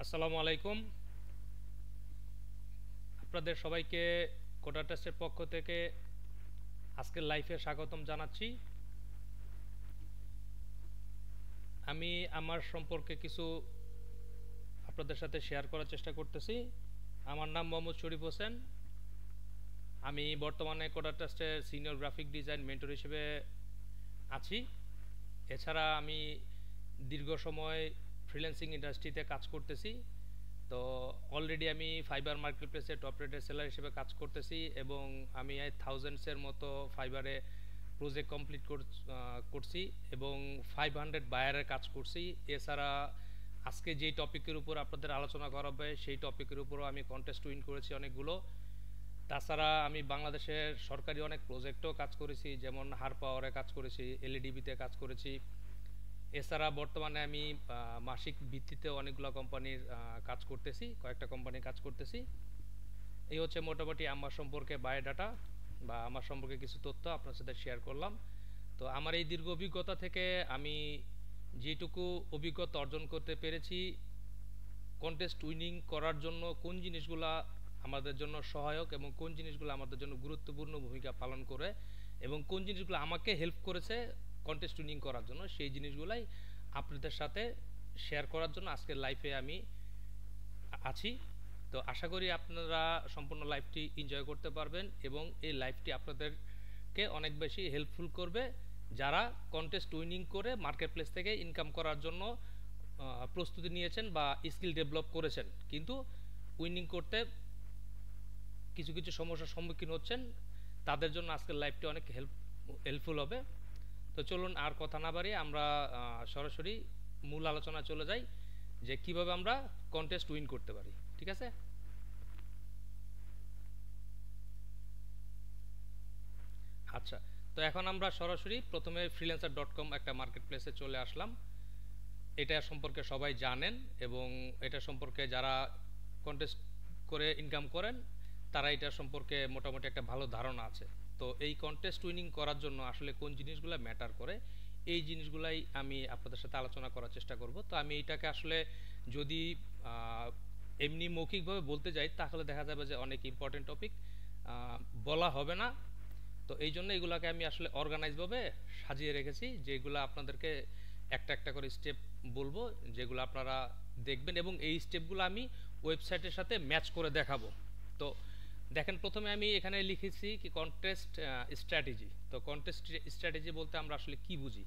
আসসালামু আলাইকুম। আপনাদের সবাইকে কোটা টেস্টের পক্ষ থেকে আজকের লাইভে স্বাগতম জানাচ্ছি। আমি আমার সম্পর্কে কিছু আপনাদের সাথে শেয়ার করার চেষ্টা করতেছি। আমার নাম মোহাম্মদ শরীফ হোসেন। আমি বর্তমানে কোটা টেস্টের সিনিয়র গ্রাফিক ডিজাইন মেন্টর হিসেবে আছি। এছাড়া আমি দীর্ঘ সময় ফ্রিল্যান্সিং ইন্ডাস্ট্রিতে কাজ করতেছি। তো অলরেডি আমি ফাইবার মার্কেট প্লেসে টপ রেটেড সেলার হিসেবে কাজ করতেছি এবং আমি থাউজেন্ডসের মতো ফাইবারে প্রজেক্ট কমপ্লিট করছি এবং 500 বায়ারের কাজ করছি। এছাড়া আজকে যেই টপিকের উপর আপনাদের আলোচনা করা হবে সেই টপিকের উপরও আমি কন্টেস্ট উইন করেছি অনেকগুলো। তাছাড়া আমি বাংলাদেশের সরকারি অনেক প্রজেক্টও কাজ করেছি, যেমন হার পাওয়ারে কাজ করেছি, এলইডিবিতে কাজ করেছি। এছাড়া বর্তমানে আমি মাসিক ভিত্তিতে অনেকগুলো কোম্পানির কাজ করতেছি, কয়েকটা কোম্পানির কাজ করতেছি। এই হচ্ছে মোটামুটি আমার সম্পর্কে বায়োডাটা বা আমার সম্পর্কে কিছু তথ্য আপনার সাথে শেয়ার করলাম। তো আমার এই দীর্ঘ অভিজ্ঞতা থেকে আমি যেটুকু অভিজ্ঞতা অর্জন করতে পেরেছি, কন্টেস্ট উইনিং করার জন্য কোন জিনিসগুলা আমাদের জন্য সহায়ক এবং কোন জিনিসগুলো আমাদের জন্য গুরুত্বপূর্ণ ভূমিকা পালন করে এবং কোন জিনিসগুলো আমাকে হেল্প করেছে কন্টেস্ট উইনিং করার জন্য, সেই জিনিসগুলাই আপনাদের সাথে শেয়ার করার জন্য আজকের লাইফে আমি আছি। তো আশা করি আপনারা সম্পূর্ণ লাইফটি এনজয় করতে পারবেন এবং এই লাইফটি আপনাদেরকে অনেক বেশি হেল্পফুল করবে যারা কন্টেস্ট উইনিং করে মার্কেট প্লেস থেকে ইনকাম করার জন্য প্রস্তুতি নিয়েছেন বা স্কিল ডেভেলপ করেছেন, কিন্তু উইনিং করতে কিছু কিছু সমস্যার সম্মুখীন হচ্ছেন। তাদের জন্য আজকের লাইফটি অনেক হেল্পফুল হবে। তো চলুন আর কথা না বাড়িয়ে আমরা সরাসরি মূল আলোচনা চলে যাই যে কিভাবে আমরা কন্টেস্ট উইন করতে পারি। ঠিক আছে? আচ্ছা, তো এখন আমরা সরাসরি প্রথমে freelancer.com একটা মার্কেট প্লেসে চলে আসলাম। এটা সম্পর্কে সবাই জানেন এবং এটা সম্পর্কে যারা কন্টেস্ট করে ইনকাম করেন তারা এটা সম্পর্কে মোটামুটি একটা ভালো ধারণা আছে। তো এই কন্টেস্ট উইনিং করার জন্য আসলে কোন জিনিসগুলো ম্যাটার করে, এই জিনিসগুলাই আমি আপনাদের সাথে আলোচনা করার চেষ্টা করব। তো আমি এইটাকে আসলে যদি এমনি মৌখিকভাবে বলতে যাই তাহলে দেখা যাবে যে অনেক ইম্পর্টেন্ট টপিক বলা হবে না। তো এই জন্য এগুলাকে আমি আসলে অর্গানাইজভাবে সাজিয়ে রেখেছি, যেগুলো আপনাদেরকে একটা একটা করে স্টেপ বলবো, যেগুলো আপনারা দেখবেন এবং এই স্টেপগুলো আমি ওয়েবসাইটের সাথে ম্যাচ করে দেখাবো। তো দেখেন, প্রথমে আমি এখানে লিখেছি কি কন্টেস্ট স্ট্র্যাটেজি। তো কন্টেস্ট স্ট্র্যাটেজি বলতে আমরা আসলে কি বুঝি,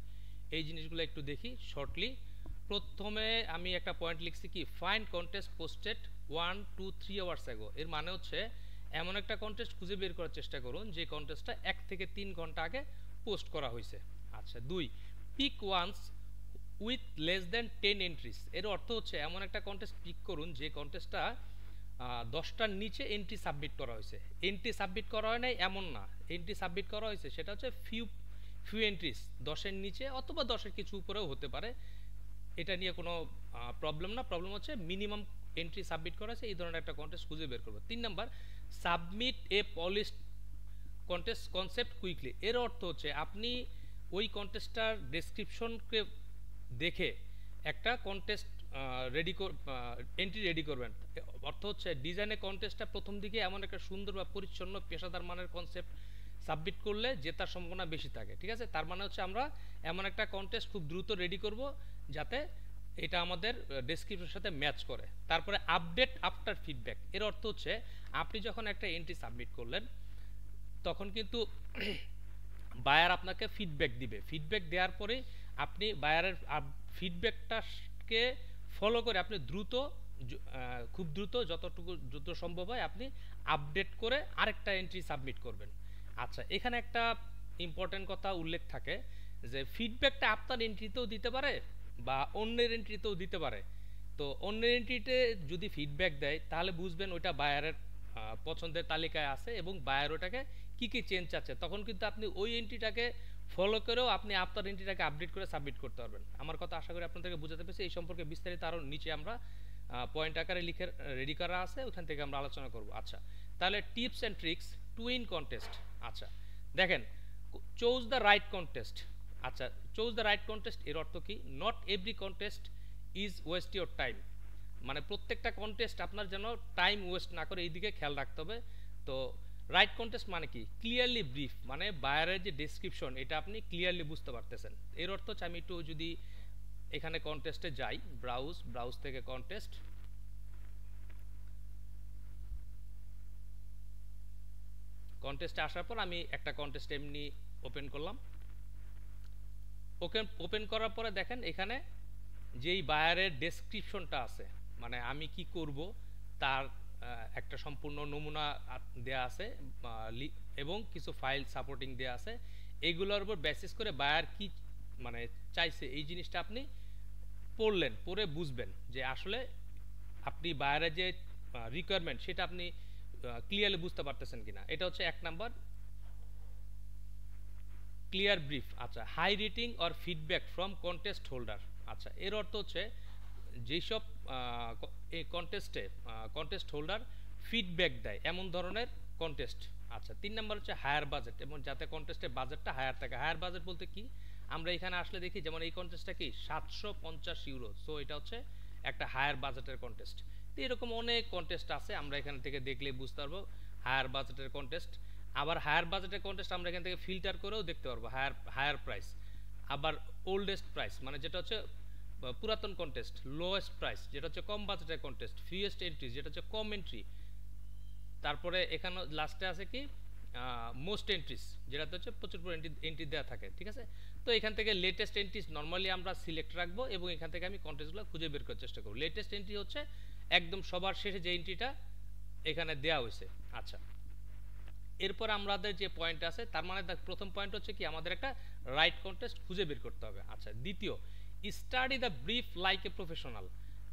এই জিনিসগুলো একটু দেখি শর্টলি। প্রথমে আমি একটা পয়েন্ট লিখছি কি find contest posted 1 to 3 hours ago. এর মানে হচ্ছে এমন একটা কন্টেস্ট খুঁজে বের করার চেষ্টা করুন যে কন্টেস্টটা 1 থেকে 3 ঘন্টা আগে পোস্ট করা হয়েছে। আচ্ছা, 2, pick ones with less than 10 entries. এর অর্থ হচ্ছে এমন একটা কন্টেস্ট পিক করুন যে কন্টেস্টটা 10টার নিচে এন্ট্রি সাবমিট করা হয়েছে। এন্ট্রি সাবমিট করা হয় নাই এমন না, এন্ট্রি সাবমিট করা হয়েছে সেটা হচ্ছে ফিউ এন্ট্রিস, 10-এর নিচে অথবা 10-এর কিছু উপরেও হতে পারে। এটা নিয়ে কোনো প্রবলেম না, প্রবলেম হচ্ছে মিনিমাম এন্ট্রি সাবমিট করা আছে এই ধরনের একটা কন্টেস্ট খুঁজে বের করবো। 3 নাম্বার, সাবমিট এ পলিশড কন্টেস্ট কনসেপ্ট কুইকলি। এর অর্থ হচ্ছে আপনি ওই কন্টেস্টটার ডেসক্রিপশনকে দেখে একটা কন্টেস্ট এন্ট্রি রেডি করবেন। অর্থ হচ্ছে ডিজাইনে কন্টেস্টটা প্রথম দিকে এমন একটা সুন্দর বা পরিচ্ছন্ন পেশাদার মানের কনসেপ্ট সাবমিট করলে জেতার সম্ভাবনা বেশি থাকে। ঠিক আছে? তার মানে হচ্ছে আমরা এমন একটা কন্টেস্ট খুব দ্রুত রেডি করব যাতে এটা আমাদের ডেসক্রিপশনের সাথে ম্যাচ করে। তারপরে আপডেট আফটার ফিডব্যাক। এর অর্থ হচ্ছে আপনি যখন একটা এন্ট্রি সাবমিট করলেন তখন কিন্তু বায়ার আপনাকে ফিডব্যাক দিবে। ফিডব্যাক দেওয়ার পরে আপনি বায়ারের ফিডব্যাকটাকে ফলো করে আপনি খুব দ্রুত যতটুকু দ্রুত সম্ভব হয় আপনি আপডেট করে আরেকটা এন্ট্রি সাবমিট করবেন। আচ্ছা, এখানে একটা ইম্পর্টেন্ট কথা উল্লেখ থাকে যে ফিডব্যাকটা আপনার এন্ট্রিতেও দিতে পারে বা অন্যের এন্ট্রিতেও দিতে পারে। তো অন্যের এন্ট্রিতে যদি ফিডব্যাক দেয় তাহলে বুঝবেন ওইটা বায়ারের পছন্দের তালিকায় আছে এবং বায়ার ওটাকে কী কী চেঞ্জ চাচ্ছে। তখন কিন্তু আপনি ওই এন্ট্রিটাকে ফলো করেও আপনি আপনার এন্ট্রিটাকে আপডেট করে সাবমিট করতে পারবেন। আমার কথা আশা করি আপনাদেরকে বোঝাতে পেরেছি। এই সম্পর্কে বিস্তারিত আরও নিচে আমরা পয়েন্ট আকারে লিখে রেডি করা আছে, ওখান থেকে আমরা আলোচনা করব। আচ্ছা, তাহলে tips and tricks to win contest. আচ্ছা দেখেন, চুজ দ্য রাইট কন্টেস্ট। আচ্ছা, চুজ দ্য রাইট কন্টেস্ট এর অর্থ কি? Not every contest is waste your time. মানে প্রত্যেকটা কন্টেস্ট আপনার যেন টাইম ওয়েস্ট না করে এইদিকে খেয়াল রাখতে হবে। তো রাইট কন্টেস্ট মানে কি, ক্লিয়ারলি ব্রিফ, মানে বায়ারের যে ডেসক্রিপশন এটা আপনি ক্লিয়ারলি বুঝতে পারতেছেন। এর অর্থ হচ্ছে আমি একটু যদি এখানে কন্টেস্টে যাই, ব্রাউজ থেকে কন্টেস্টে আসার পর আমি একটা কন্টেস্ট এমনি ওপেন করলাম। ওপেন করার পরে দেখেন এখানে যেই বায়ারের ডেসক্রিপশনটা আছে, মানে আমি কি করব তার একটা সম্পূর্ণ নমুনা দেয়া আছে এবং কিছু ফাইল সাপোর্টিং দেয়া আছে। এইগুলোর উপর বেসিস করে বায়ার কি মানে চাইছে এই জিনিসটা আপনি পড়ে বুঝবেন যে আসলে আপনি বায়ারের যে রিকোয়ারমেন্ট সেটা আপনি ক্লিয়ারলি বুঝতে পারতেছেন কিনা। এটা হচ্ছে এক নাম্বার, ক্লিয়ার ব্রিফ। আচ্ছা, high rating or feedback from contest holder. আচ্ছা, এর অর্থ হচ্ছে যেসব এই কন্টেস্ট হোল্ডার ফিডব্যাক দেয় এমন ধরনের কন্টেস্ট। আচ্ছা, 3 নাম্বার হচ্ছে হায়ার বাজেট, এবং যাতে কন্টেস্টের বাজেটটা হায়ার থাকে। হায়ার বাজেট বলতে কি, আমরা এখানে আসলে দেখি যেমন এই কন্টেস্টটা কি 750 ইউরো, সো এটা হচ্ছে একটা হায়ার বাজেটের কন্টেস্ট। তো এরকম অনেক কন্টেস্ট আছে, আমরা এখান থেকে দেখলে বুঝতে পারবো হায়ার বাজেটের কন্টেস্ট। আবার হায়ার বাজেটের কন্টেস্ট আমরা এখান থেকে ফিল্টার করেও দেখতে পারবো হায়ার প্রাইস। আবার ওল্ডেস্ট প্রাইস মানে যেটা হচ্ছে পুরাতন কন্টেস্ট, লোয়েস্ট প্রাইস যেটা হচ্ছে কম বাজেটের কন্টেস্ট, ফিয়েস্ট এন্ট্রি যেটা হচ্ছে কম এন্ট্রি, তারপরে এখানে লাস্টে আছে কি মোস্ট এন্ট্রিস যেটাতে হচ্ছে প্রচুর এন্ট্রি দেওয়া থাকে। ঠিক আছে, তো এখান থেকে লেটেস্ট এন্ট্রিস নর্মালি আমরা সিলেক্ট রাখবো এবং এখান থেকে আমি কন্টেস্টগুলো খুঁজে বের করার চেষ্টা করব। লেটেস্ট এন্ট্রি হচ্ছে একদম সবার শেষে যে এন্ট্রিটা এখানে দেওয়া হয়েছে। আচ্ছা, এরপর আমাদের যে পয়েন্ট আছে তার মানে প্রথম পয়েন্ট হচ্ছে কি আমাদের একটা রাইট কন্টেস্ট খুঁজে বের করতে হবে। আচ্ছা, দ্বিতীয়, study the brief like a professional.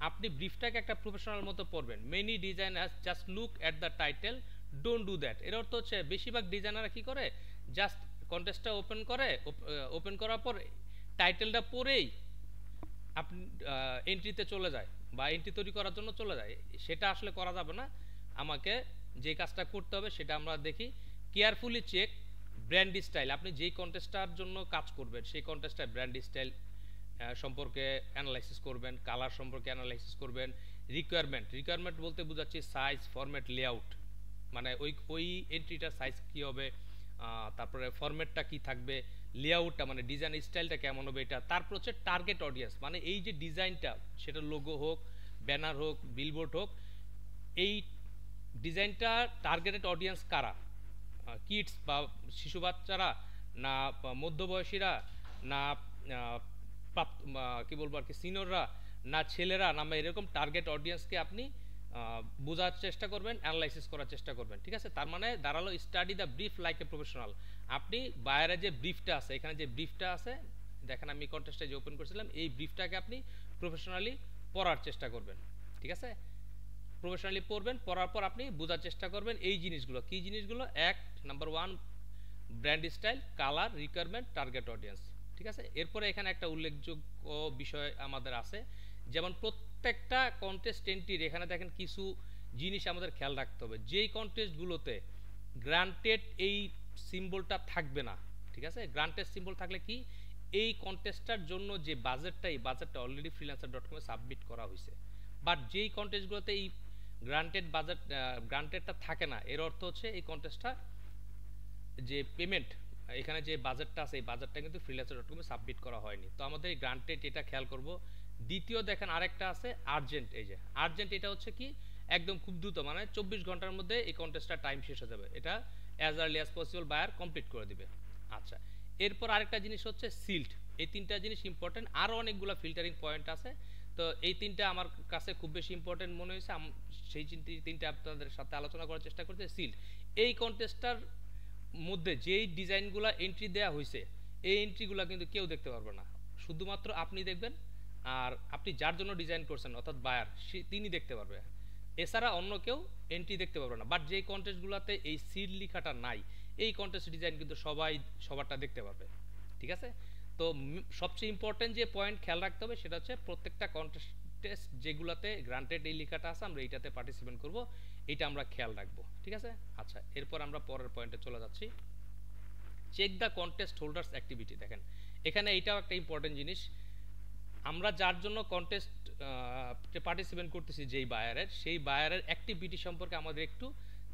আপনি ব্রিফটাকে একটা প্রফেশনাল মতো পড়বেন। Many designers just look at the title, don't do that. এর অর্থ হচ্ছে বেশিরভাগ ডিজাইনাররা কি করে, জাস্ট কন্টেস্টটা ওপেন করার পর টাইটেলটা পড়েই আপনি এন্ট্রিতে চলে যায় বা এন্ট্রি তৈরি করার জন্য চলে যায়। সেটা আসলে করা যাবে না। আমাকে যে কাজটা করতে হবে সেটা আমরা দেখি, কেয়ারফুলি চেক ব্র্যান্ড স্টাইল। আপনি যেই কন্টেস্টটার জন্য কাজ করবেন সেই কন্টেস্টটার ব্র্যান্ড স্টাইল সম্পর্কে অ্যানালাইসিস করবেন, কালার সম্পর্কে অ্যানালাইসিস করবেন। রিকোয়ারমেন্ট বলতে বোঝাচ্ছি সাইজ, ফরম্যাট, লেআউট, মানে ওই এন্ট্রিটার সাইজ কী হবে, তারপরে ফরম্যাটটা কি থাকবে, লেআউটটা মানে ডিজাইন স্টাইলটা কেমন হবে এটা। তারপর হচ্ছে টার্গেট অডিয়েন্স, মানে এই যে ডিজাইনটা সেটা লোগো হোক, ব্যানার হোক, বিলবোর্ড হোক, এই ডিজাইনটা টার্গেটেড অডিয়েন্স কারা, কিডস বা শিশু বাচ্চারা, না মধ্যবয়সীরা, না কি বলবো আর কি সিনিয়ররা, না ছেলেরা, না এরকম টার্গেট অডিয়েন্সকে আপনি বোঝার চেষ্টা করবেন, অ্যানালাইসিস করার চেষ্টা করবেন। ঠিক আছে, তার মানে দাঁড়ালো study the brief like a professional. আপনি বাইরে যে ব্রিফটা আছে, এখানে যে ব্রিফটা আছে দেখেন আমি কন্টেস্টে যে ওপেন করেছিলাম, এই ব্রিফটাকে আপনি প্রফেশনালি পড়ার চেষ্টা করবেন। ঠিক আছে, প্রফেশনালি পড়বেন, পড়ার পর আপনি বোঝার চেষ্টা করবেন এই জিনিসগুলো কি জিনিসগুলো। Number 1 brand style, colour, requirement, target audience. ঠিক আছে, এরপরে এখানে একটা উল্লেখযোগ্য বিষয় আমাদের আছে, যেমন প্রত্যেকটা কন্টেস্ট এন্ট্রির এখানে দেখেন কিছু জিনিস আমাদের খেয়াল রাখতে হবে। যেই কন্টেস্টগুলোতে গ্রান্টেড এই সিম্বলটা থাকবে না, ঠিক আছে, গ্রান্টেড সিম্বল থাকলে কি এই কন্টেস্টটার জন্য যে বাজেটটা, এই বাজেটটা অলরেডি freelancer.com এ সাবমিট করা হয়েছে। বাট যেই কন্টেস্টগুলোতে এই গ্রান্টেডটা থাকে না, এর অর্থ হচ্ছে এই কন্টেস্টটা যে পেমেন্ট এখানে যে বাজেটটা আছে এই বাজেটটা কিন্তু freelancer.com এ সাবমিট করা হয়নি। তো আমাদের এই গ্রান্টেড এটা খেয়াল করব। দ্বিতীয় দেখেন আরেকটা আছে আর্জেন্ট। এই যে আর্জেন্ট, এটা হচ্ছে কি একদম খুব দ্রুত, মানে 24 ঘন্টার মধ্যে এই কন্টেস্টটা টাইম শেষ হয়ে যাবে, এটা as early as possible buyer complete করে দিবে। আচ্ছা, এরপর আরেকটা জিনিস হচ্ছে সিল্ড। এই তিনটা জিনিস ইম্পর্টেন্ট, আরও অনেকগুলো ফিল্টারিং পয়েন্ট আছে। তো এই তিনটা আমার কাছে খুব বেশি ইম্পর্টেন্ট মনে হয়েছে, সেই তিনটা আপনাদের সাথে আলোচনা করার চেষ্টা করতে। সিল্ড, এই কন্টেস্টটার মধ্যে যেই ডিজাইনগুলো এন্ট্রি দেওয়া হয়েছে এই এন্ট্রিগুলো কিন্তু কেউ দেখতে পারবে না, শুধুমাত্র আপনি দেখবেন আর আপনি যার জন্য ডিজাইন করছেন অর্থাৎ বায়ার তিনি দেখতে পারবে, এছাড়া অন্য কেউ এন্ট্রি দেখতে পারবে না। বাট যেই কন্টেস্টগুলোতে এই সিল লেখাটা নাই এই কন্টেস্ট ডিজাইন কিন্তু সবারটা দেখতে পারবে। ঠিক আছে, তো সবচেয়ে ইম্পর্টেন্ট যে পয়েন্ট খেয়াল রাখতে হবে সেটা হচ্ছে প্রত্যেকটা কন্টেস্ট যেগুলোতে গ্রান্টেড এই লেখাটা আছে আমরা এইটাতে পার্টিসিপেট করব, এটা আমরা খেয়াল রাখবো। ঠিক আছে, আচ্ছা এরপর আমরা পরের পয়েন্টে চলে যাচ্ছি। Check the contest holders activity. দেখেন এখানে এইটাও একটা ইম্পর্টেন্ট জিনিস, আমরা যার জন্য কন্টেস্ট পার্টিসিপেট করতেছি যেই বায়ারের, সেই বায়ারের অ্যাক্টিভিটি সম্পর্কে আমাদের একটু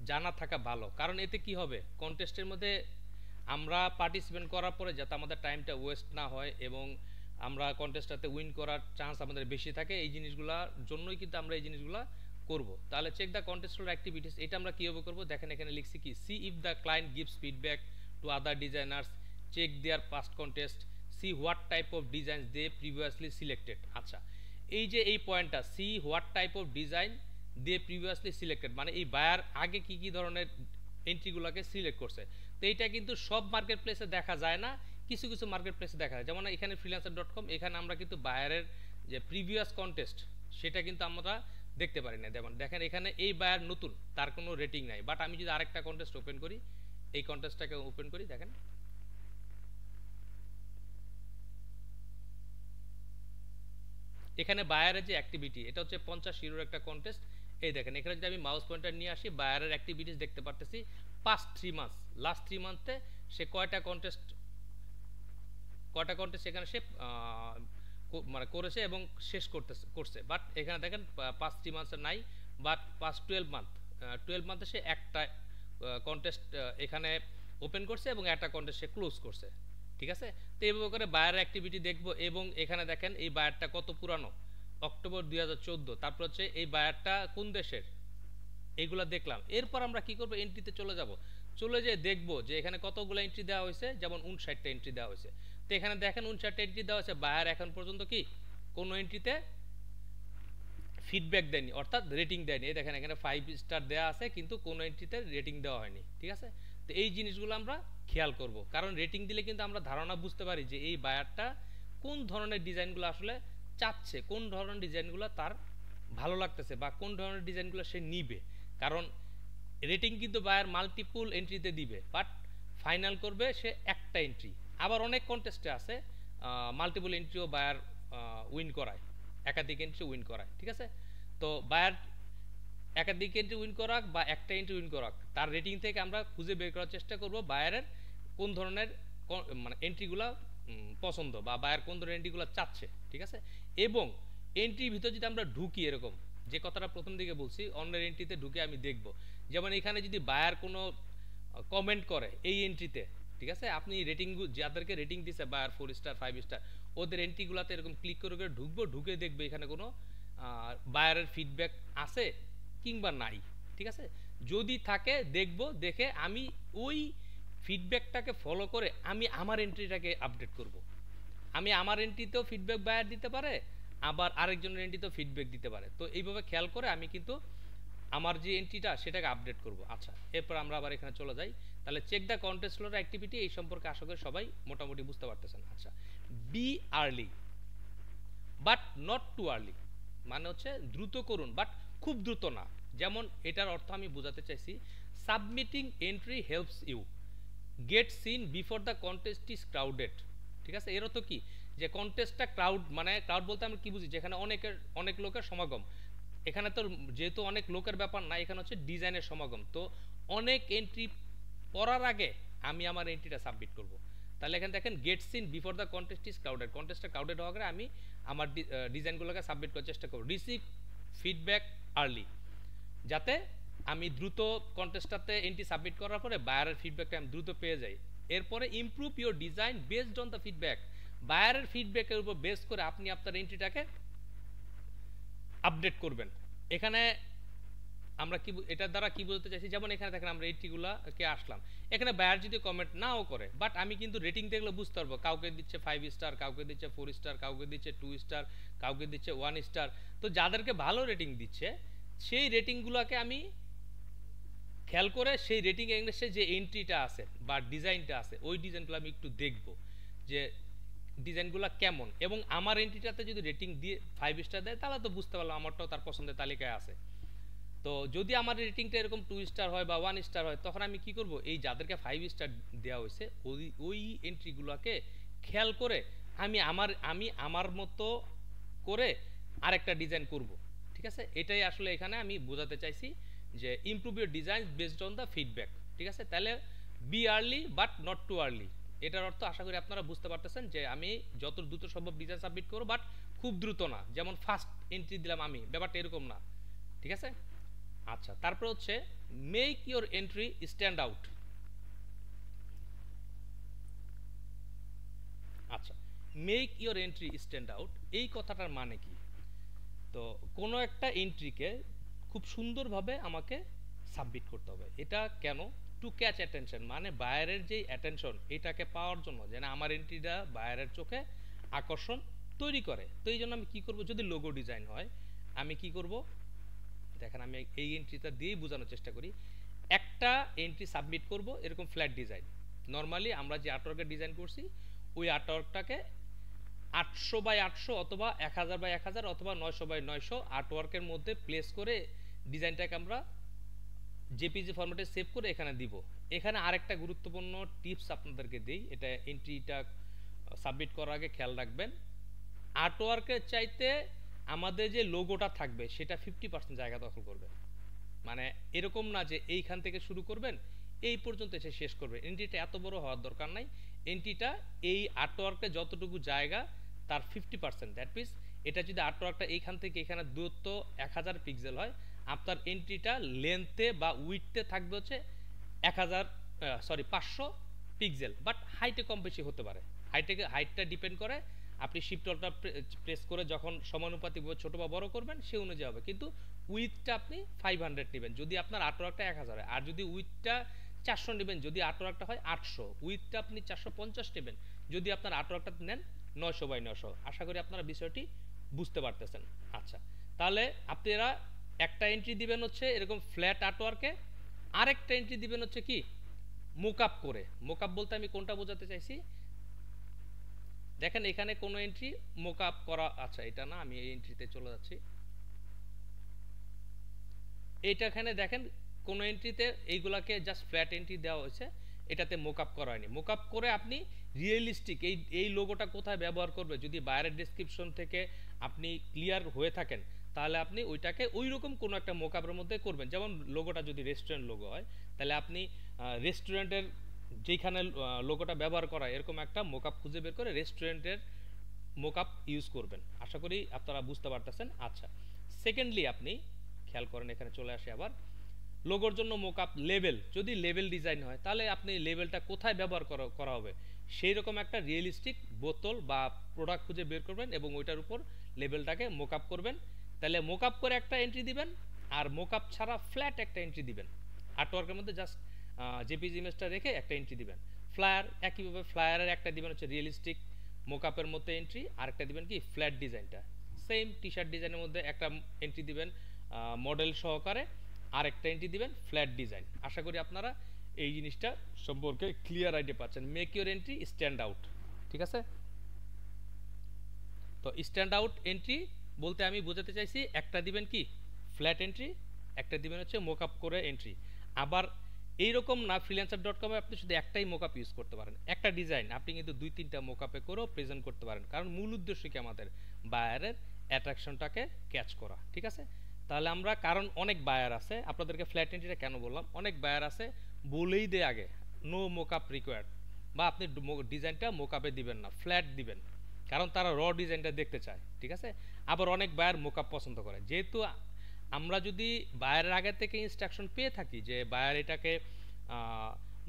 জানা থাকা ভালো। কারণ এতে কি হবে, কন্টেস্টের মধ্যে আমরা পার্টিসিপেট করার পরে যাতে আমাদের টাইমটা ওয়েস্ট না হয় এবং আমরা কন্টেস্টটাতে উইন করার চান্স আমাদের বেশি থাকে, এই জিনিসগুলোর জন্যই কিন্তু আমরা এই জিনিসগুলো করব। তাহলে চেক দ্য কন্টেস্টের অ্যাক্টিভিটিস, এটা আমরা কীভাবে করবো দেখেন, এখানে লিখছি কি, see if the client gives feedback to other designers, check their past contest, see what type of design they previously selected. আচ্ছা, এই যে এই পয়েন্টটা, see what type of design they previously selected, মানে এই বায়ার আগে কি কি ধরনের এন্ট্রিগুলোকে সিলেক্ট করছে। তো এইটা কিন্তু সব মার্কেট প্লেসে দেখা যায় না, কিছু কিছু মার্কেট প্লেসে দেখা যায়। যেমন এখানে freelancer.com, এখানে আমরা কিন্তু বায়ারের যে প্রিভিয়াস কন্টেস্ট সেটা কিন্তু আমরা দেখতে পারি না। যেমন দেখেন এখানে এই বায়ার নতুন, তার কোনো রেটিং নাই, বাট আমি যদি আরেকটা কন্টেস্ট ওপেন করি, এই কন্টেস্টটাকে ওপেন করি, দেখেন এখানে বায়ারের যে অ্যাক্টিভিটি, এটা হচ্ছে 50 ইউরোর একটা কন্টেস্ট। এই দেখেন এখানে যদি আমি মাউস পয়েন্টার নিয়ে আসি, বায়ারের অ্যাক্টিভিটিস দেখতে পারতেছি পাস্ট 3 মান্থস, লাস্ট 3 মান্থে সে কয়টা কন্টেস্ট এখানে সে মানে করেছে এবং শেষ করছে। বাট এখানে দেখেন পাস্ট 3 মান্থসের নাই, বাট পাস্ট 12 মান্থে সে একটা কন্টেস্ট এখানে ওপেন করছে এবং একটা কন্টেস্ট সে ক্লোজ করছে। ঠিক আছে, তো এইভাবে করে বায়ার অ্যাক্টিভিটি দেখবো। এবং এখানে দেখেন এই বায়ারটা কত পুরানো, অক্টোবর 2014। তারপর হচ্ছে এই বায়ারটা কোন দেশের, এইগুলা দেখলাম। এরপর আমরা কি করবো, এন্ট্রিতে চলে যেয়ে দেখবো যে এখানে কতগুলো এন্ট্রি দেওয়া হয়েছে, যেমন 59টা এন্ট্রি দেওয়া হয়েছে। তো এখানে দেখেন 59টা এন্ট্রি দেওয়া হয়েছে, বায়ার এখন পর্যন্ত কি কোনো এন্ট্রিতে ফিডব্যাক দেয়নি, অর্থাৎ রেটিং দেয়নি। এই দেখেন এখানে 5 স্টার দেওয়া আছে, কিন্তু কোনো এন্ট্রিতে রেটিং দেওয়া হয়নি। ঠিক আছে, তো এই জিনিসগুলো আমরা খেয়াল করব, কারণ রেটিং দিলে কিন্তু আমরা ধারণা বুঝতে পারি যে এই বায়ারটা কোন ধরনের ডিজাইনগুলো আসলে চাচ্ছে, কোন ধরনের ডিজাইনগুলো তার ভালো লাগতেছে বা কোন ধরনের ডিজাইনগুলো সে নিবে। কারণ রেটিং কিন্তু বায়ার মাল্টিপল এন্ট্রিতে দিবে, বাট ফাইনাল করবে সে একটা এন্ট্রি। আবার অনেক কন্টেস্টে আছে মাল্টিপল এন্ট্রিও বায়ার উইন করায়, একাধিক এন্ট্রি উইন করায়। ঠিক আছে, তো বায়ার একাধিক এন্ট্রি উইন করাক বা একটা এন্ট্রি উইন করাক, তার রেটিং থেকে আমরা খুঁজে বের করার চেষ্টা করব বায়ারের কোন ধরনের মানে এন্ট্রিগুলো পছন্দ বা বায়ার কোন ধরনের এন্ট্রিগুলো চাচ্ছে। ঠিক আছে, এবং এন্ট্রির ভিতর যদি আমরা ঢুকি, এরকম যে কথাটা প্রথম দিকে বলছি, অন্যের এন্ট্রিতে ঢুকে আমি দেখব। যেমন এখানে যদি বায়ার কোনো কমেন্ট করে এই এন্ট্রিতে, ঠিক আছে, আপনি রেটিং যাদেরকে রেটিং দিছে বায়ার 4 স্টার 5 স্টার, ওদের এন্ট্রিগুলোতে এরকম ক্লিক করে ঢুকবো, ঢুকে দেখবে এখানে কোনো বায়ারের ফিডব্যাক আছে কিংবা নাই। ঠিক আছে, যদি থাকে দেখব, দেখে আমি ওই ফিডব্যাকটাকে ফলো করে আমি আমার এন্ট্রিটাকে আপডেট করব। আমি আমার এন্ট্রিতেও ফিডব্যাক বায়ার দিতে পারে, আবার আরেকজনের এন্ট্রিতেও ফিডব্যাক দিতে পারে। তো এইভাবে খেয়াল করে আমি কিন্তু আমার যে এন্ট্রিটা সেটাকে আপডেট করব। আচ্ছা, এরপর আমরা আবার এখানে চলে যাই। তাহলে চেক দ্য কন্টেস্টর অ্যাক্টিভিটি, এই সম্পর্কে আশা করি সবাই মোটামুটি বুঝতে পারতেছেন। আচ্ছা, be early but not too early, মানে হচ্ছে দ্রুত করুন বাট খুব দ্রুত না। যেমন এটার অর্থ আমি বোঝাতে চাইছি, submitting entry helps you get seen before the contest is crowded. ঠিক আছে, এর অর্থ কি, যে কন্টেস্টটা ক্রাউড, মানে ক্রাউড বলতে আমরা কি বুঝি, যেখানে অনেক লোকের সমাগম। এখানে তো যেহেতু অনেক লোকের ব্যাপার না, এখানে হচ্ছে ডিজাইনের সমাগম। তো অনেক এন্ট্রি পড়ার আগে আমি আমার এন্ট্রিটা সাবমিট করব। তাহলে এখানে দেখেন get seen before the contest is crowded, কন্টেস্টটা ক্রাউডেড হওয়ার আগে আমি আমার ডিজাইনগুলোকে সাবমিট করার চেষ্টা করব। রিসিভ ফিডব্যাক আর্লি, যাতে আমি দ্রুত কন্টেস্টটাতে এন্ট্রি সাবমিট করার পরে বায়ারের ফিডব্যাকটা আমি দ্রুত পেয়ে যাই। এরপরে improve your design based on the feedback, বায়ারের ফিডব্যাকের উপর বেস করে আপনি আপনার এন্ট্রিটাকে আপডেট করবেন। এখানে আমরা কি এটার দ্বারা কি বলতে চাইছি, যেমন এখানে দেখেন আমরা এন্ট্রিগুলোকে আসলাম, এখানে বায়ার যদি কমেন্ট নাও করে, বাট আমি কিন্তু রেটিং দেখলে বুঝতে পারবো, কাউকে দিচ্ছে 5 স্টার, কাউকে দিচ্ছে 4 স্টার, কাউকে দিচ্ছে 2 স্টার, কাউকে দিচ্ছে 1 স্টার। তো যাদেরকে ভালো রেটিং দিচ্ছে সেই রেটিংগুলোকে আমি খেয়াল করে সেই রেটিং ইংলিশে যে এন্ট্রিটা আছে বা ডিজাইনটা আছে, ওই ডিজাইনগুলো আমি একটু দেখব যে ডিজাইনগুলো কেমন। এবং আমার এন্ট্রিটাতে যদি রেটিং দিয়ে 5 স্টার দেয়, তাহলে তো বুঝতে পারলাম আমারটাও তার পছন্দের তালিকায় আছে। তো যদি আমার রেটিংটা এরকম 2 স্টার হয় বা 1 স্টার হয়, তখন আমি কি করব, এই যাদেরকে 5 স্টার দেওয়া হয়েছে ওই এন্ট্রিগুলোকে খেয়াল করে আমি আমার মতো করে আরেকটা ডিজাইন করব। ঠিক আছে, এটাই আসলে এখানে আমি বোঝাতে চাইছি যে improve your design based on the feedback. ঠিক আছে, তাহলে be early but not too early, এটার অর্থ আশা করি আপনারা বুঝতে পারতেছেন যে আমি যত দ্রুত সম্ভব ডিজাইন সাবমিট করব, বাট খুব দ্রুত না, যেমন ফার্স্ট এন্ট্রি দিলাম আমি, ব্যাপারটা এরকম না, ঠিক আছে। আচ্ছা, তারপর হচ্ছে make your entry stand out. আচ্ছা, make your entry stand out এই কথাটার মানে কি? তো কোনো একটা এন্ট্রিকে খুব সুন্দরভাবে আমাকে সাবমিট করতে হবে। এটা কেন? টু ক্যাচ অ্যাটেনশন, মানে বায়ারের যেই অ্যাটেনশন এটাকে পাওয়ার জন্য, যেন আমার এন্ট্রিটা বায়ারের চোখে আকর্ষণ তৈরি করে। তো এই জন্য আমি কি করব, যদি লোগো ডিজাইন হয় আমি কি করব, দেখেন আমি এই এন্ট্রিটা দিয়েই বোঝানোর চেষ্টা করি। একটা এন্ট্রি সাবমিট করব এরকম ফ্ল্যাট ডিজাইন, নর্মালি আমরা যে আর্টওয়ার্কের ডিজাইন করছি ওই আর্টওয়ার্কটাকে 800x800 অথবা 1000x1000 অথবা 900x900 আর্টওয়ার্কের মধ্যে প্লেস করে ডিজাইনটাকে আমরা জেপিজি ফরম্যাটে সেভ করে এখানে দিব। এখানে আরেকটা গুরুত্বপূর্ণ টিপস আপনাদেরকে দিই, এটা এন্ট্রিটা সাবমিট করার আগে খেয়াল রাখবেন। আর্টওয়ার্কের চাইতে আমাদের যে লোগোটা থাকবে সেটা 50% জায়গা দখল করবে। মানে এরকম না যে এইখান থেকে শুরু করবেন এই পর্যন্ত এসে শেষ করবেন, এন্ট্রিটা এত বড় হওয়ার দরকার নাই। এন্ট্রিটা এই আর্টওয়ার্কে যতটুকু জায়গা তার 50%, দ্যাট মিনস এটা যদি আর্টওয়ার্কটা এইখান থেকে এখানে দূরত্ব 1000 পিক্সেল হয়, আপনার এন্ট্রিটা লেন্থে বা উইডথে থাকবে হচ্ছে 500 পিক্সেল, বাট হাইটে কম বেশি হতে পারে। হাইটটা ডিপেন্ড করে আপনি শিফট অল্টার প্রেস করে যখন সমানুপাতিকভাবে ছোট বা বড় করবেন সে অনুযায়ী হবে। কিন্তু উইথটা আপনি 500 নেবেন যদি আপনার আর্টওয়ার্কটা 1000 হয়, আর যদি উইথটা 400 নেবেন যদি আর্টওয়ার্কটা হয় 800, উইথটা আপনি 450 নেবেন যদি আপনার আর্টওয়ার্কটা নেন 900x900। আশা করি আপনারা বিষয়টি বুঝতে পারতেছেন। আচ্ছা, তাহলে আপনারা একটা এন্ট্রি দিবেন হচ্ছে এরকম ফ্ল্যাট আর্টওয়ার্কে, আরেকটা এন্ট্রি দিবেন হচ্ছে কি মোকআপ করে। মোকআপ বলতে আমি কোনটা বোঝাতে চাইছি, দেখেন এখানে কোনো এন্ট্রি মোকআপ করা, আচ্ছা এটা না, আমি এই এন্ট্রিতে চলে যাচ্ছি। এইটা এখানে দেখেন কোনো এন্ট্রিতে এইগুলাকে জাস্ট ফ্ল্যাট এন্ট্রি দেওয়া হয়েছে, এটাতে মোকআপ করা হয়নি। মোকআপ করে আপনি রিয়েলিস্টিক এই লোগোটা কোথায় ব্যবহার করবে যদি বাইরের ডেসক্রিপশন থেকে আপনি ক্লিয়ার হয়ে থাকেন, তাহলে আপনি ওইটাকে ওই রকম কোনো একটা মোকআপের মধ্যে করবেন। যেমন লোগোটা যদি রেস্টুরেন্ট লোগো হয় তাহলে আপনি রেস্টুরেন্টের যেখানে লোগোটা ব্যবহার করা এরকম একটা মোকআপ খুঁজে বের করে রেস্টুরেন্টের মোকআপ ইউজ করবেন। আশা করি আপনারা বুঝতে পারতেছেন। আচ্ছা, সেকেন্ডলি আপনি খেয়াল করেন, এখানে চলে আসে আবার লোগোর জন্য মোকআপ লেবেল, যদি লেবেল ডিজাইন হয় তাহলে আপনি লেবেলটা কোথায় ব্যবহার করা হবে সেই রকম একটা রিয়েলিস্টিক বোতল বা প্রোডাক্ট খুঁজে বের করবেন এবং ওইটার উপর লেবেলটাকে মোকআপ করবেন। তাহলে মোকআপ করে একটা এন্ট্রি দিবেন আর মোকআপ ছাড়া ফ্ল্যাট একটা এন্ট্রি দিবেন। আর্টওয়ার্কের মধ্যে জাস্ট জেপিজি ইমেজটা রেখে একটা এন্ট্রি দিবেন। ফ্লায়ার একইভাবে ফ্লায়ারের একটা দিবেন হচ্ছে রিয়েলিস্টিক মোকআপের মধ্যে এন্ট্রি, আরেকটা দিবেন কি ফ্ল্যাট ডিজাইনটা। সেম টি শার্ট ডিজাইনের মধ্যে একটা এন্ট্রি দিবেন মডেল সহকারে, আরেকটা এন্ট্রি দিবেন ফ্ল্যাট ডিজাইন। আশা করি আপনারা এই জিনিসটা সম্পর্কে ক্লিয়ার আইডিয়া পাচ্ছেন। Make your entry stand out, ঠিক আছে। তো স্ট্যান্ড আউট এন্ট্রি বলতে আমি বোঝাতে চাইছি একটা দিবেন কি ফ্ল্যাট এন্ট্রি, একটা দিবেন হচ্ছে মোকআপ করে এন্ট্রি। আবার এইরকম না freelancer.com এ আপনি শুধু একটাই মোকআপ ইউজ করতে পারেন, একটা ডিজাইন আপনি কিন্তু 2-3টা মোকআপে করেও প্রেজেন্ট করতে পারেন, কারণ মূল উদ্দেশ্য কি আমাদের বায়ারের অ্যাট্রাকশনটাকে ক্যাচ করা, ঠিক আছে। তাহলে আমরা, কারণ অনেক বায়ার আছে, আপনাদেরকে ফ্ল্যাট এন্ট্রিটা কেন বললাম, অনেক বায়ার আছে বলেই দে আগে নো মোকআপ রিকোয়ার্ড, বা আপনি ডিজাইনটা মোকআপে দিবেন না, ফ্ল্যাট দিবেন, কারণ তারা র ডিজাইনটা দেখতে চায়, ঠিক আছে। আবার অনেক বায়ার মোকআপ পছন্দ করে। যেহেতু আমরা যদি বায়ারের আগে থেকে ইনস্ট্রাকশন পেয়ে থাকি যে বায়ার এটাকে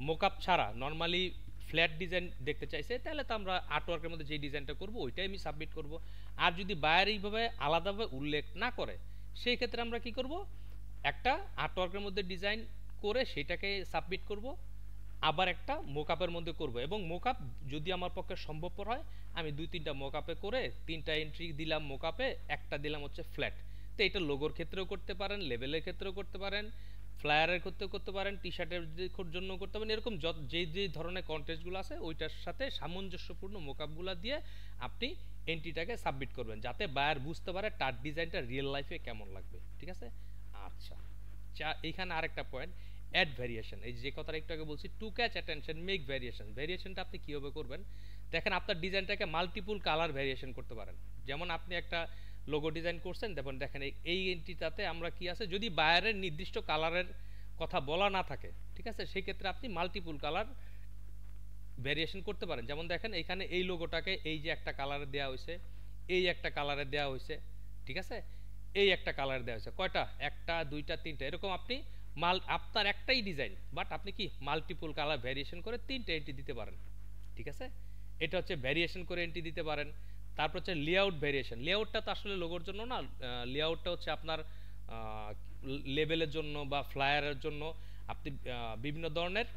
মোকআপ ছাড়া নর্মালি ফ্ল্যাট ডিজাইন দেখতে চাইছে, তাহলে তো আমরা আর্টওয়ার্কের মধ্যে যে ডিজাইনটা করব ওইটাই আমি সাবমিট করব। আর যদি বায়ার এইভাবে আলাদাভাবে উল্লেখ না করে সেই ক্ষেত্রে আমরা কি করব, একটা আর্টওয়ার্কের মধ্যে ডিজাইন করে সেটাকে সাবমিট করব, আবার একটা মোকআপের মধ্যে করব। এবং মোকআপ যদি আমার পক্ষে সম্ভবপর হয় আমি 2-3টা মোকআপে করে 3টা এন্ট্রি দিলাম মোকআপে, একটা দিলাম হচ্ছে ফ্ল্যাট। তো এটা লোগোর ক্ষেত্রেও করতে পারেন, লেবেলের ক্ষেত্রেও করতে পারেন, ফ্লায়ারের ক্ষেত্রেও করতে পারেন, টি শার্টের জন্য করতে পারেন। এরকম যে ধরনের কন্টেস্টগুলো আছে ওইটার সাথে সামঞ্জস্যপূর্ণ মোকআপগুলো দিয়ে আপনি এন্ট্রিটাকে সাবমিট করবেন, যাতে বায়ার বুঝতে পারে তার ডিজাইনটা রিয়েল লাইফে কেমন লাগবে, ঠিক আছে। আচ্ছা, এইখানে আরেকটা পয়েন্ট, অ্যাড ভ্যারিয়েশন। এই যে কথাটা একটু আগে বলছি, to catch attention make variation. ভ্যারিয়েশনটা আপনি কীভাবে করবেন, দেখেন আপনার ডিজাইনটাকে মাল্টিপুল কালার ভ্যারিয়েশন করতে পারেন। যেমন আপনি একটা লোগো ডিজাইন করছেন, দেখেন এই এন্ট্রিটাতে আমরা কি আছে, যদি বায়ারের নির্দিষ্ট কালারের কথা বলা না থাকে, ঠিক আছে, সেই ক্ষেত্রে আপনি মাল্টিপুল কালার ভ্যারিয়েশন করতে পারেন। যেমন দেখেন এখানে এই লোগোটাকে এই যে একটা কালার দেওয়া হয়েছে, এই একটা কালারে দেওয়া হয়েছে, ঠিক আছে, এই একটা কালার দেওয়া হয়েছে, কয়টা, একটা দুইটা তিনটা, এরকম আপনি আপনার একটাই ডিজাইন বাট আপনি কি মাল্টিপল কালার ভ্যারিয়েশন করে তিনটা এন্ট্রি দিতে পারেন, ঠিক আছে। এটা হচ্ছে ভ্যারিয়েশন করে এন্ট্রি দিতে পারেন। তারপর হচ্ছে লেআউট ভ্যারিয়েশন। লেআউটটা তো আসলে লোগোর জন্য না, লেআউটটা হচ্ছে আপনার লেবেলের জন্য বা ফ্লায়ারের জন্য আপনি বিভিন্ন ধরনের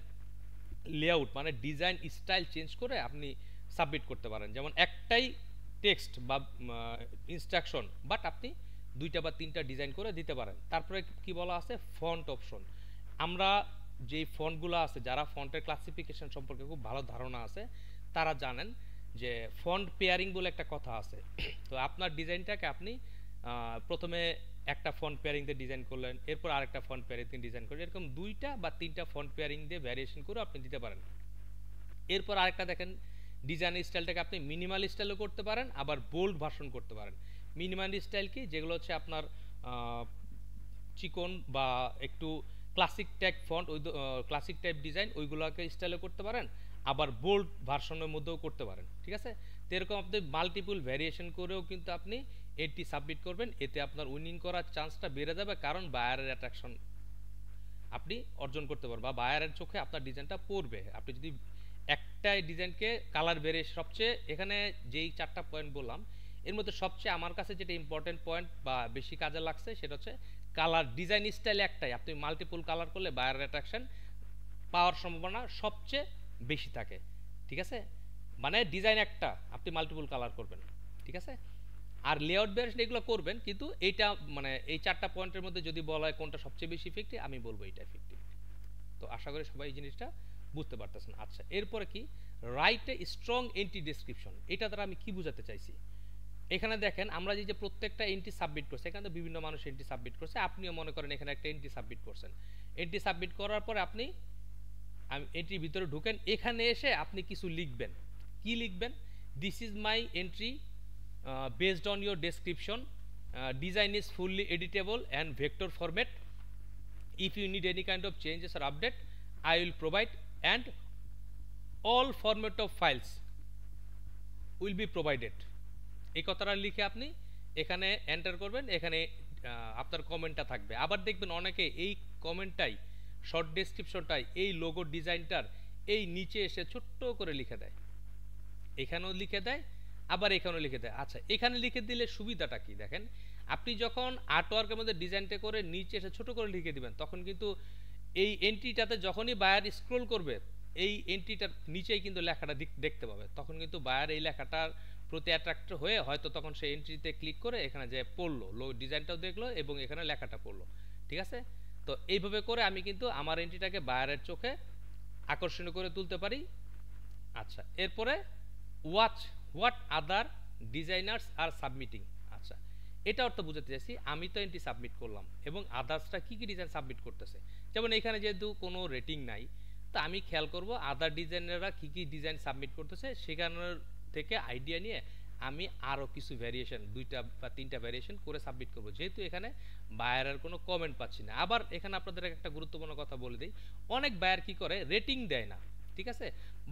লেআউট মানে ডিজাইন স্টাইল চেঞ্জ করে আপনি সাবমিট করতে পারেন। যেমন একটাই টেক্সট বা ইনস্ট্রাকশন বাট আপনি দুইটা বা তিনটা ডিজাইন করে দিতে পারেন। তারপরে কি বলা আছে, ফন্ট অপশন। আমরা যেই ফন্টগুলো আছে, যারা ফন্টের ক্লাসিফিকেশন সম্পর্কে খুব ভালো ধারণা আছে তারা জানেন যে ফন্ট পেয়ারিং বলে একটা কথা আছে। তো আপনার ডিজাইনটাকে আপনি প্রথমে একটা ফন্ট পেয়ারিং দিয়ে ডিজাইন করলেন, এরপর আরেকটা ফন্ট পেয়ারিং দিয়ে ডিজাইন করলেন, এরকম দুইটা বা তিনটা ফন্ট পেয়ারিং দিয়ে ভ্যারিয়েশন করে আপনি দিতে পারেন। এরপর আরেকটা দেখেন, ডিজাইন স্টাইলটাকে আপনি মিনিমাল স্টাইলও করতে পারেন, আবার বোল্ড ভার্সন করতে পারেন। মিনিমাল স্টাইল কি, যেগুলো হচ্ছে আপনার চিকন বা একটু ক্লাসিক টাইপ ফন্ট, ওই ক্লাসিক টাইপ ডিজাইন ওইগুলোকে স্টাইলে করতে পারেন, আবার বোল্ড ভার্সনের মধ্যেও করতে পারেন, ঠিক আছে। তো এরকম আপনি মাল্টিপল ভ্যারিয়েশন করেও কিন্তু আপনি এটি সাবমিট করবেন, এতে আপনার উইনিং করার চান্সটা বেড়ে যাবে, কারণ বায়ারের অ্যাট্রাকশন আপনি অর্জন করতে পারবেন বা বায়ারের চোখে আপনার ডিজাইনটা পড়বে। আপনি যদি একটাই ডিজাইনকে কালার ভেরিয়েশন, সবচেয়ে এখানে যেই চারটা পয়েন্ট বললাম এর মধ্যে সবচেয়ে আমার কাছে যেটা ইম্পর্টেন্ট পয়েন্ট বা বেশি কাজে লাগছে সেটা হচ্ছে কালার ডিজাইন স্টাইল একটাই, আপনি মাল্টিপল কালার করলে বায়ার অ্যাট্রাকশন পাওয়ার সম্ভাবনা সবচেয়ে বেশি থাকে, ঠিক আছে। মানে ডিজাইন একটা, আপনি মাল্টিপল কালার করবেন, ঠিক আছে। আর লেআউট ভ্যারিয়েশন এগুলো করবেন, কিন্তু এইটা মানে এই চারটা পয়েন্টের মধ্যে যদি বলা হয় কোনটা সবচেয়ে বেশি ইফেক্টিভ, আমি বলবো এটা ইফেক্টিভ। তো আশা করি সবাই এই জিনিসটা বুঝতে পারতেছেন। আচ্ছা, এরপরে কি, write a strong entry description. এটা দ্বারা আমি কি বোঝাতে চাইছি, এখানে দেখেন আমরা যে প্রত্যেকটা এন্ট্রি সাবমিট করছে, এখানে তো বিভিন্ন মানুষ এন্ট্রি সাবমিট করছে, আপনিও মনে করেন এখানে একটা এন্ট্রি সাবমিট করছেন। এন্ট্রি সাবমিট করার পরে আপনি এন্ট্রির ভিতরে ঢুকেন, এখানে এসে আপনি কিছু লিখবেন। কি লিখবেন, this is my entry based on your description, design is fully editable and vector format, if you need any kind of changes or update I will provide, and all format of files will be provided। এই কথাটা লিখে আপনি এখানে enter করবেন, এখানে আপনার কমেন্টটা থাকবে। আবার দেখবেন অনেকে এই কমেন্টটাই, শর্ট ডেসক্রিপশনটাই, এই লোগো ডিজাইনটার এই নিচে এসে ছোট্ট করে লিখে দেয়, এখানেও লিখে দেয় আবার এখানেও লিখে দেয়। আচ্ছা, এখানে লিখে দিলে সুবিধাটা কি দেখেন, আপনি যখন আর্টওয়ার্কের মধ্যে ডিজাইনটা করে নিচে এসে ছোট করে লিখে দিবেন, তখন কিন্তু এই এন্ট্রিটাতে যখনই বায়ার স্ক্রল করবে এই এন্ট্রিটার নিচেই কিন্তু লেখাটা দেখতে পাবে, তখন কিন্তু বায়ার এই লেখাটার প্রতি অ্যাট্রাক্ট হয়ে হয়তো তখন সেই এন্ট্রিতে ক্লিক করে এখানে যে পড়লো, ডিজাইনটাও দেখলো এবং এখানে লেখাটা পড়লো, ঠিক আছে। তো এইভাবে করে আমি কিন্তু আমার এন্ট্রিটাকে বায়ারের চোখে আকর্ষণীয় করে তুলতে পারি। আচ্ছা, এরপরে watch what other designers are submitting. আচ্ছা, এটা অর্থ বুঝাতে চাইছি, আমি তো এন্ট্রি সাবমিট করলাম এবং আদার্সরা কী কী ডিজাইন সাবমিট করতেছে। যেমন এখানে যেহেতু কোনো রেটিং নাই, তো আমি খেয়াল করব আদার ডিজাইনাররা কী কী ডিজাইন সাবমিট করতেছে, সেখানের থেকে আইডিয়া নিয়ে আমি আরও কিছু ভ্যারিয়েশন, দুইটা বা তিনটা ভ্যারিয়েশন করে সাবমিট করব, যেহেতু এখানে বায়ারের কোনো কমেন্ট পাচ্ছি না। আবার এখানে আপনাদের একটা গুরুত্বপূর্ণ কথা বলে দিই, অনেক বায়ার কি করে, রেটিং দেয় না, ঠিক আছে,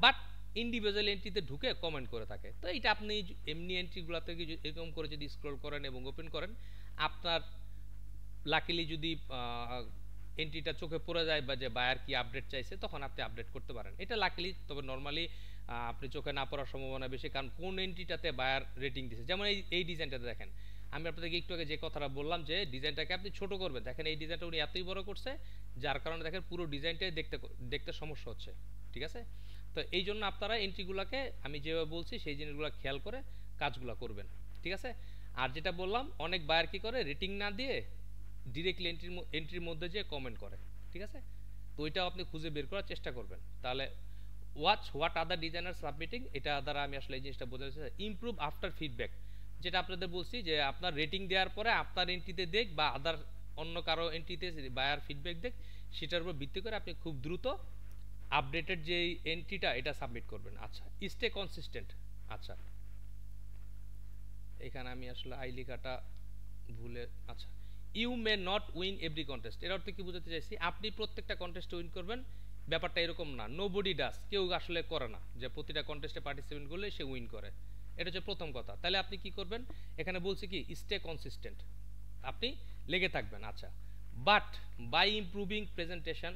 বাট ইন্ডিভিজুয়াল এন্ট্রিতে ঢুকে কমেন্ট করে থাকে। তো এইটা আপনি এমনি এন্ট্রিগুলোতে এরকম করে যদি স্ক্রল করেন এবং ওপেন করেন, আপনার লাকিলি যদি এন্ট্রিটা চোখে পড়ে যায় বা যে বায়ার কি আপডেট চাইছে, তখন আপনি আপডেট করতে পারেন। এটা লাকিলি, তবে নর্মালি আপনি চোখে না পড়ার সম্ভাবনা বেশি, কারণ কোন এন্ট্রিটাতে বায়ার রেটিং দিচ্ছে। যেমন এই ডিজাইনটাতে দেখেন, আমি আপনাদেরকে একটু আগে যে কথাটা বললাম যে ডিজাইনটাকে আপনি ছোট করবেন, দেখেন এই ডিজাইনটা উনি এতই বড় করছে, যার কারণে দেখেন পুরো ডিজাইনটাই দেখতে সমস্যা হচ্ছে, ঠিক আছে। তো এই জন্য আপনারা এন্ট্রিগুলোকে আমি যেভাবে বলছি সেই জিনিসগুলো খেয়াল করে কাজগুলো করবেন, ঠিক আছে। আর যেটা বললাম, অনেক বায়ার কি করে, রেটিং না দিয়ে ডিরেক্টলি এন্ট্রির মধ্যে যে কমেন্ট করে, ঠিক আছে। তো ওইটাও আপনি খুঁজে বের করার চেষ্টা করবেন। তাহলে watch what other designer submitting, এটা দ্বারা আমি আসলে এই জিনিসটা বোঝাতে চাই। ইমপ্রুভ আফটার ফিডব্যাক, যেটা আপনাদের বলছি যে আপনার রেটিং দেওয়ার পরে আপনার এন্ট্রিতে দেখ বা আদার অন্য কারো এন্ট্রিতে বায়ার ফিডব্যাক দেখ, সেটার উপর ভিত্তি করে আপনি খুব দ্রুত আপডেটেড যে এন্ট্রিটা এটা সাবমিট করবেন। আচ্ছা, স্টে কনসিস্টেন্ট। আচ্ছা, এখানে আমি আসলে আই লেখাটা ভুলে, আচ্ছা, you may not win every contest, এর অর্থ কি বোঝাতে চাইছি, আপনি প্রত্যেকটা কন্টেস্টে উইন করবেন ব্যাপারটা এরকম না। নোবডি ডাস, কেউ আসলে করে না যে প্রতিটা কন্টেস্টে পার্টিসিপেন্ট করলে সে উইন করে, এটা হচ্ছে প্রথম কথা। তাহলে আপনি কি করবেন, এখানে বলছি কি স্টে কনসিস্টেন্ট, আপনি লেগে থাকবেন। আচ্ছা, but by improving presentation,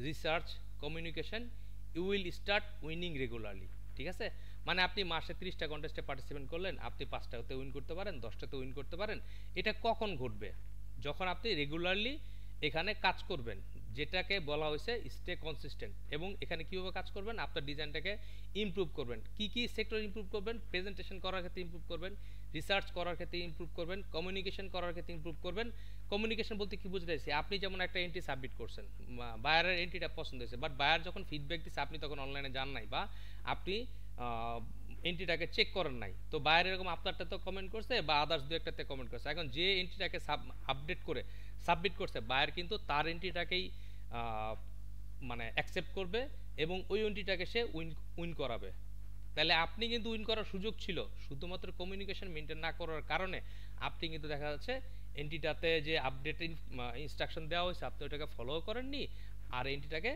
research, communication, you will start winning regularly. ঠিক আছে, মানে আপনি মাসে 30টা কন্টেস্টে পার্টিসিপেট করলেন, আপনি 5টাতে উইন করতে পারেন, 10টাতে উইন করতে পারেন। এটা কখন ঘটবে, যখন আপনি রেগুলারলি এখানে কাজ করবেন, যেটাকে বলা হয়েছে স্টে কনসিস্টেন্ট। এবং এখানে কীভাবে কাজ করবেন, আপনার ডিজাইনটাকে ইমপ্রুভ করবেন। কি কি সেক্টর ইমপ্রুভ করবেন, প্রেজেন্টেশন করার ক্ষেত্রে ইমপ্রুভ করবেন, রিসার্চ করার ক্ষেত্রে ইমপ্রুভ করবেন, কমিউনিকেশন করার ক্ষেত্রে ইমপ্রুভ করবেন। কমিউনিকেশন বলতে কি বুঝতে চাইছি, আপনি যেমন একটা এন্ট্রি সাবমিট করছেন, বায়ারের এন্ট্রিটা পছন্দ হয়েছে, বাট বায়ার যখন ফিডব্যাক দিচ্ছে আপনি তখন অনলাইনে যান নাই, বা আপনি এন্ট্রিটাকে চেক করেন নাই, তো বায়ার এরকম আপনারটা তো কমেন্ট করছে বা আদার্স দু একটাতে কমেন্ট করছে। এখন যে এন্ট্রিটাকে আপডেট করে সাবমিট করছে, বায়ার কিন্তু তার এন্ট্রিটাকেই মানে অ্যাকসেপ্ট করবে এবং ওই এন্ট্রিটাকে সে উইন করাবে। তাহলে আপনি কিন্তু উইন করার সুযোগ ছিল, শুধুমাত্র কমিউনিকেশন মেনটেন না করার কারণে আপনি কিন্তু দেখা যাচ্ছে এন্ট্রিটাতে যে আপডেট ইনস্ট্রাকশন দেওয়া হয়েছে আপনি ওটাকে ফলো করেননি, আর এন্ট্রিটাকে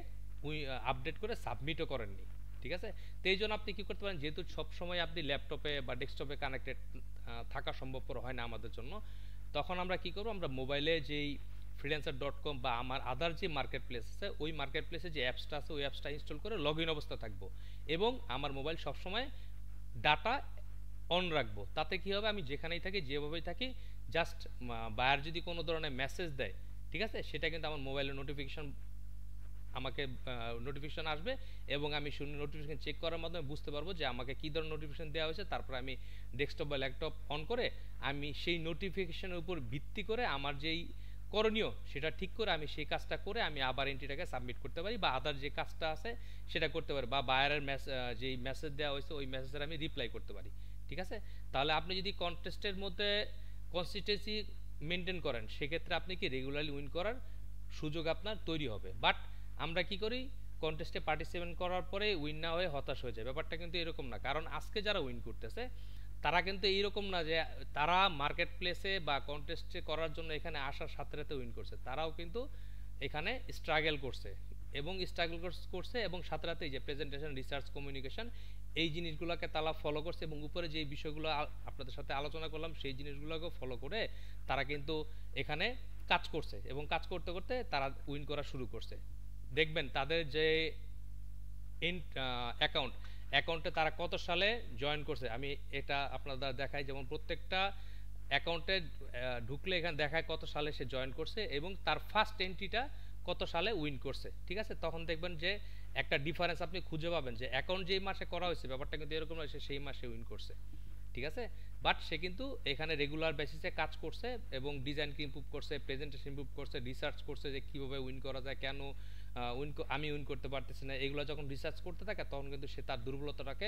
আপডেট করে সাবমিটও করেননি। ঠিক আছে, তো এই জন্য আপনি কী করতে পারেন, যেহেতু সবসময় আপনি ল্যাপটপে বা ডেস্কটপে কানেক্টেড থাকা সম্ভবপর হয় না আমাদের জন্য, তখন আমরা কি করব, আমরা মোবাইলে যেই freelancer.com বা আমার আদার যে মার্কেট প্লেস আছে, ওই মার্কেট প্লেসে যে অ্যাপসটা আছে ওই অ্যাপসটা ইনস্টল করে লগ ইন অবস্থা থাকবো এবং আমার মোবাইল সবসময় ডাটা অন রাখবো। তাতে কি হবে, আমি যেখানেই থাকি যেভাবেই থাকি, জাস্ট বায়ার যদি কোনো ধরনের মেসেজ দেয়, ঠিক আছে, সেটা কিন্তু আমার মোবাইলের আমাকে নোটিফিকেশন আসবে এবং আমি নোটিফিকেশন চেক করার মাধ্যমে বুঝতে পারবো যে আমাকে কী ধরনের নোটিফিকেশন দেওয়া হয়েছে। তারপর আমি ডেস্কটপ বা ল্যাপটপ অন করে আমি সেই নোটিফিকেশনের উপর ভিত্তি করে আমার যেই করণীয় সেটা ঠিক করে আমি সেই কাজটা করে আমি আবার এন্ট্রিটাকে সাবমিট করতে পারি, বা আদার যে কাজটা আছে সেটা করতে পারি, বা বায়ারের যেই মেসেজ দেওয়া হয়েছে ওই মেসেজের আমি রিপ্লাই করতে পারি। ঠিক আছে, তাহলে আপনি যদি কন্টেস্টের মধ্যে কনসিস্টেন্সি মেনটেন করেন, সেক্ষেত্রে আপনি কি রেগুলারলি উইন করার সুযোগ আপনার তৈরি হবে। বাট আমরা কি করি, কন্টেস্টে পার্টিসিপেট করার পরে উইন না হয়ে হতাশ হয়ে যায়। ব্যাপারটা কিন্তু এরকম না, কারণ আজকে যারা উইন করতেছে তারা কিন্তু এইরকম না যে তারা মার্কেট প্লেসে বা কন্টেস্টে করার জন্য এখানে আসার সাথে সাথে উইন করছে, তারাও কিন্তু এখানে স্ট্রাগল করছে এবং সাথে সাথে এই যে প্রেজেন্টেশন, রিসার্চ, কমিউনিকেশন, এই জিনিসগুলোকে তারা ফলো করছে এবং উপরে যে বিষয়গুলো আপনাদের সাথে আলোচনা করলাম সেই জিনিসগুলোকে ফলো করে তারা কিন্তু এখানে কাজ করছে এবং কাজ করতে করতে তারা উইন করা শুরু করছে। দেখবেন তাদের যে অ্যাকাউন্টে তারা কত সালে জয়েন করছে, আমি এটা আপনাদের দেখাই। যেমন প্রত্যেকটা অ্যাকাউন্টে ঢুকলে এখানে দেখায় কত সালে সে জয়েন করছে এবং তার ফার্স্ট এন্ট্রিটা কত সালে উইন করছে। ঠিক আছে, তখন দেখবেন যে একটা ডিফারেন্স আপনি খুঁজে পাবেন যে অ্যাকাউন্ট যেই মাসে করা হয়েছে ব্যাপারটা কিন্তু এরকম হয়েছে, সেই মাসে উইন করছে। ঠিক আছে, বাট সে কিন্তু এখানে রেগুলার বেসিসে কাজ করছে এবং ডিজাইনকে ইমপ্রুভ করছে, প্রেজেন্টেশন ইমপ্রুভ করছে, রিসার্চ করছে যে কীভাবে উইন করা যায়, কেন আমি উইন করতে পারতেছি না, এগুলো যখন রিসার্চ করতে থাকে তখন কিন্তু সে তার দুর্বলতাটাকে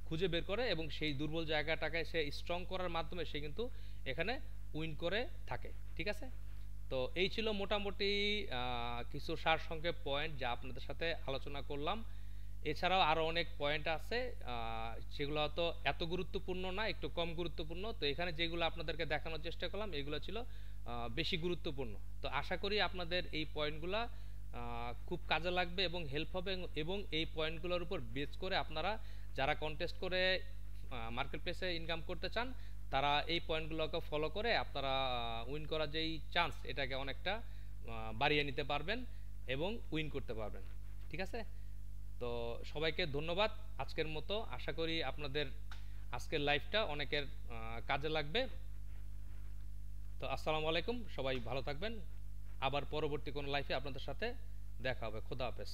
খুঁজে বের করে এবং সেই দুর্বল জায়গাটাকে সে স্ট্রং করার মাধ্যমে সে কিন্তু এখানে উইন করে থাকে। ঠিক আছে, তো এই ছিল মোটামুটি কিছু সারসংক্ষেপ পয়েন্ট যা আপনাদের সাথে আলোচনা করলাম। এছাড়াও আরও অনেক পয়েন্ট আছে, সেগুলো হয়তো এত গুরুত্বপূর্ণ না, একটু কম গুরুত্বপূর্ণ। তো এখানে যেগুলো আপনাদেরকে দেখানোর চেষ্টা করলাম এগুলো ছিল বেশি গুরুত্বপূর্ণ। তো আশা করি আপনাদের এই পয়েন্টগুলো খুব কাজে লাগবে এবং হেল্প হবে, এবং এই পয়েন্টগুলোর উপর বেস করে আপনারা যারা কন্টেস্ট করে মার্কেট প্লেসে ইনকাম করতে চান তারা এই পয়েন্টগুলোকে ফলো করে আপনারা উইন করার যেই চান্স এটাকে অনেকটা বাড়িয়ে নিতে পারবেন এবং উইন করতে পারবেন। ঠিক আছে, তো সবাইকে ধন্যবাদ আজকের মতো। আশা করি আপনাদের আজকের লাইভটা অনেকের কাজে লাগবে। তো আসসালামু আলাইকুম, সবাই ভালো থাকবেন। আবার পরবর্তী কোনো লাইভে আপনাদের সাথে দেখা হবে। খোদা হাফেজ।